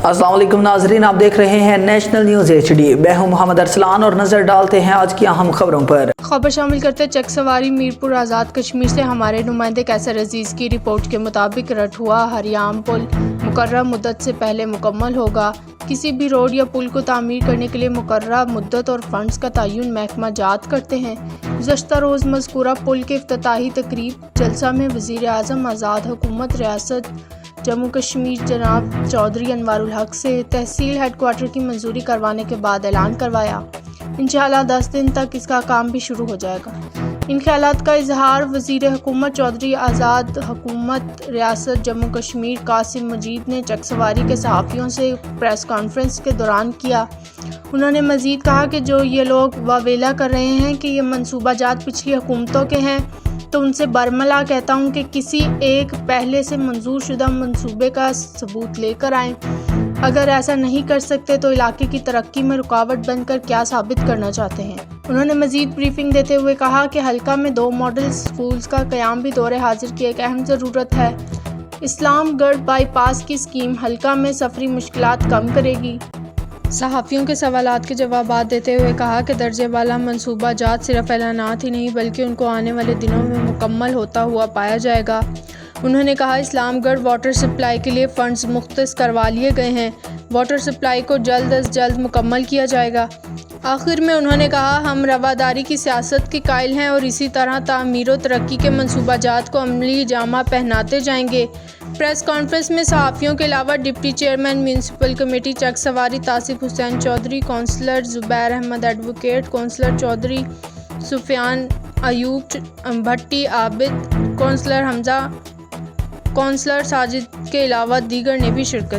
السلام علیکم ناظرین، آپ دیکھ رہے ہیں نیشنل نیوز HD۔ میں ہوں محمد ارسلان اور نظر ڈالتے ہیں آج کی اہم خبروں پر۔ خبر شامل کرتے چک سواری میرپور آزاد کشمیر سے ہمارے نمائندے کیسر عزیز کی رپورٹ کے مطابق رٹھوا ہریام پل مقررہ مدت سے پہلے مکمل ہوگا۔ کسی بھی روڈ یا پل کو تعمیر کرنے کے لیے مقررہ مدت اور فنڈز کا تعین محکمہ جات کرتے ہیں۔ گزشتہ روز مذکورہ پل کے افتتاحی تقریب جلسہ میں وزیر اعظم آزاد حکومت ریاست جموں کشمیر جناب چودھری انوار الحق سے تحصیل ہیڈ کوارٹر کی منظوری کروانے کے بعد اعلان کروایا۔ انشاءاللہ 10 دن تک اس کا کام بھی شروع ہو جائے گا۔ ان خیالات کا اظہار وزیر حکومت چودھری آزاد حکومت ریاست جموں کشمیر قاسم مجید نے چک سواری کے صحافیوں سے پریس کانفرنس کے دوران کیا۔ انہوں نے مزید کہا کہ جو یہ لوگ واویلا کر رہے ہیں کہ یہ منصوبہ جات پچھلی حکومتوں کے ہیں، تو ان سے برملا کہتا ہوں کہ کسی ایک پہلے سے منظور شدہ منصوبے کا ثبوت لے کر آئیں۔ اگر ایسا نہیں کر سکتے تو علاقے کی ترقی میں رکاوٹ بن کر کیا ثابت کرنا چاہتے ہیں۔ انہوں نے مزید بریفنگ دیتے ہوئے کہا کہ حلقہ میں 2 ماڈل سکولز کا قیام بھی دور حاضر کی ایک اہم ضرورت ہے۔ اسلام گڑھ بائی پاس کی اسکیم حلقہ میں سفری مشکلات کم کرے گی۔ صحافیوں کے سوالات کے جوابات دیتے ہوئے کہا کہ درجہ بالا منصوبہ جات صرف اعلانات ہی نہیں بلکہ ان کو آنے والے دنوں میں مکمل ہوتا ہوا پایا جائے گا۔ انہوں نے کہا اسلام گڑھ واٹر سپلائی کے لیے فنڈز مختص کروا لیے گئے ہیں۔ واٹر سپلائی کو جلد از جلد مکمل کیا جائے گا۔ آخر میں انہوں نے کہا ہم رواداری کی سیاست کے قائل ہیں اور اسی طرح تعمیر و ترقی کے منصوبہ جات کو عملی جامہ پہناتے جائیں گے۔ پریس کانفرنس میں صحافیوں کے علاوہ ڈپٹی چیئرمین میونسپل کمیٹی چک سواری طاسف حسین چودھری، کونسلر زبیر احمد ایڈوکیٹ، کونسلر چودھری سفیان ایوب بھٹی عابد، کونسلر حمزہ، کونسلر ساجد کے علاوہ دیگر نے بھی شرکت کی۔